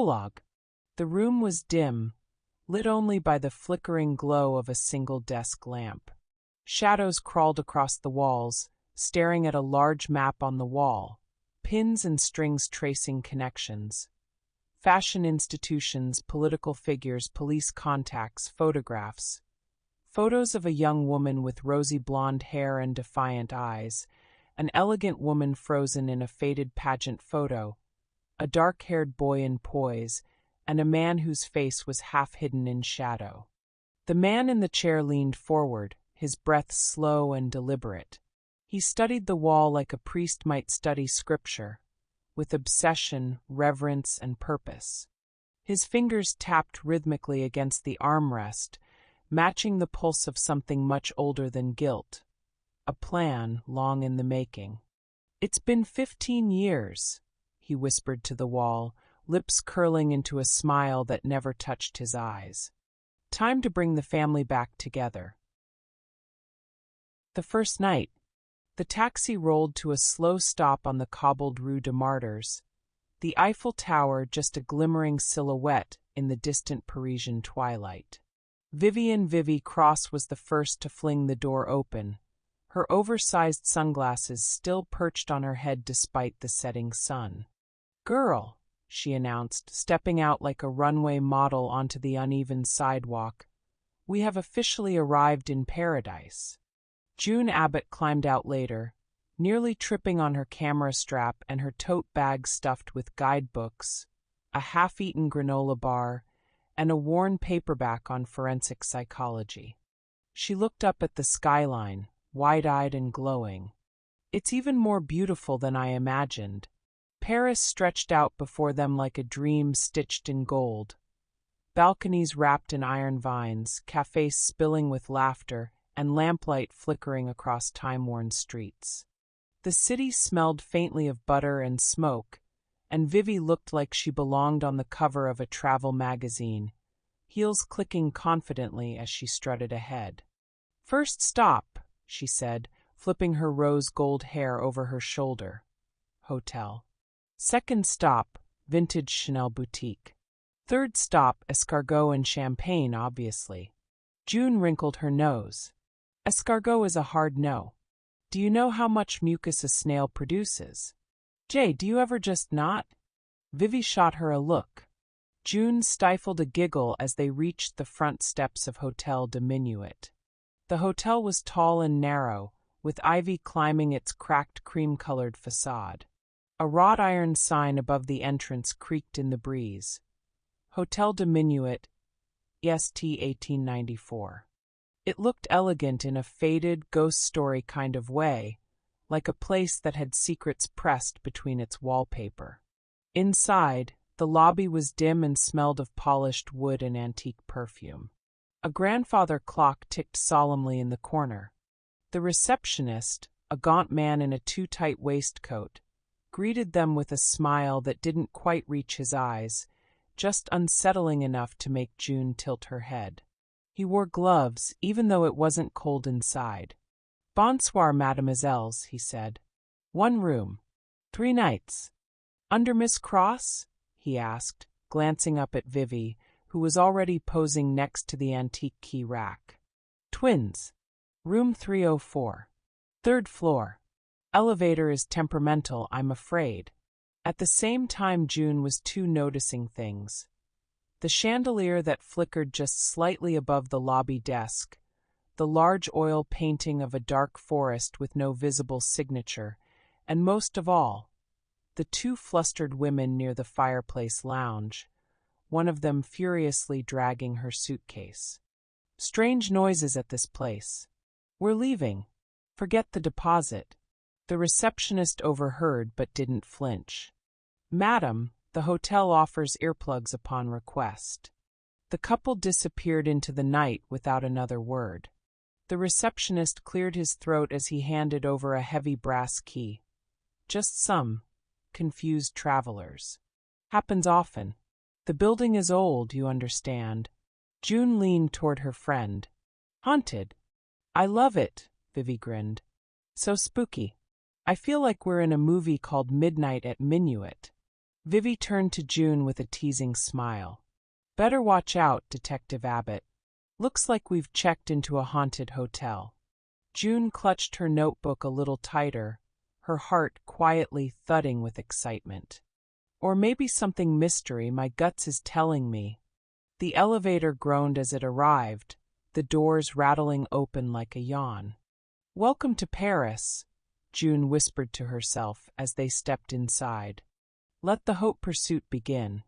Prologue. The room was dim, lit only by the flickering glow of a single desk lamp. Shadows crawled across the walls, staring at a large map on the wall, pins and strings tracing connections. Fashion institutions, political figures, police contacts, photographs. Photos of a young woman with rosy blonde hair and defiant eyes, an elegant woman frozen in a faded pageant photo, a dark-haired boy in poise, and a man whose face was half hidden in shadow. The man in the chair leaned forward, his breath slow and deliberate. He studied the wall like a priest might study scripture, with obsession, reverence, and purpose. His fingers tapped rhythmically against the armrest, matching the pulse of something much older than guilt, a plan long in the making. "It's been 15 years," he whispered to the wall, lips curling into a smile that never touched his eyes. "Time to bring the family back together." The first night, the taxi rolled to a slow stop on the cobbled Rue de Martyrs, the Eiffel Tower just a glimmering silhouette in the distant Parisian twilight. Vivi Cross was the first to fling the door open, her oversized sunglasses still perched on her head despite the setting sun. "Girl," she announced, stepping out like a runway model onto the uneven sidewalk, "we have officially arrived in paradise." June Abbott climbed out later, nearly tripping on her camera strap and her tote bag stuffed with guidebooks, a half-eaten granola bar, and a worn paperback on forensic psychology. She looked up at the skyline, wide-eyed and glowing. "It's even more beautiful than I imagined." Paris stretched out before them like a dream stitched in gold. Balconies wrapped in iron vines, cafes spilling with laughter, and lamplight flickering across time-worn streets. The city smelled faintly of butter and smoke, and Vivi looked like she belonged on the cover of a travel magazine, heels clicking confidently as she strutted ahead. "First stop," she said, flipping her rose-gold hair over her shoulder. "Hotel." "Second stop, vintage Chanel boutique." "Third stop, escargot and champagne, obviously." June wrinkled her nose. "Escargot is a hard no. Do you know how much mucus a snail produces?" "Jay, do you ever just not?" Vivi shot her a look. June stifled a giggle as they reached the front steps of Hotel de Minuit. The hotel was tall and narrow, with ivy climbing its cracked cream-colored facade. A wrought iron sign above the entrance creaked in the breeze. Hotel de Minuit, EST 1894. It looked elegant in a faded, ghost story kind of way, like a place that had secrets pressed between its wallpaper. Inside, the lobby was dim and smelled of polished wood and antique perfume. A grandfather clock ticked solemnly in the corner. The receptionist, a gaunt man in a too-tight waistcoat, greeted them with a smile that didn't quite reach his eyes, just unsettling enough to make June tilt her head. He wore gloves, even though it wasn't cold inside. "Bonsoir, mademoiselles," he said. "One room. 3 nights." "Under Miss Cross?" he asked, glancing up at Vivi, who was already posing next to the antique key rack. "Twins. Room 304. 3rd floor. Elevator is temperamental, I'm afraid." At the same time, June was too noticing things. The chandelier that flickered just slightly above the lobby desk, the large oil painting of a dark forest with no visible signature, and most of all, the 2 flustered women near the fireplace lounge, one of them furiously dragging her suitcase. "Strange noises at this place. We're leaving. Forget the deposit." The receptionist overheard but didn't flinch. "Madam, the hotel offers earplugs upon request." The couple disappeared into the night without another word. The receptionist cleared his throat as he handed over a heavy brass key. "Just some confused travelers. Happens often. The building is old, you understand." June leaned toward her friend. "Haunted." "I love it," Vivi grinned. "So spooky. I feel like we're in a movie called Midnight at Minuit." Vivi turned to June with a teasing smile. Better watch out, Detective Abbott. Looks like we've checked into a haunted hotel. June clutched her notebook a little tighter, her heart quietly thudding with excitement. Or maybe something mystery my guts is telling me. The elevator groaned as it arrived, the doors rattling open like a yawn. "Welcome to Paris," June whispered to herself as they stepped inside. "Let the Haute Pursuit begin."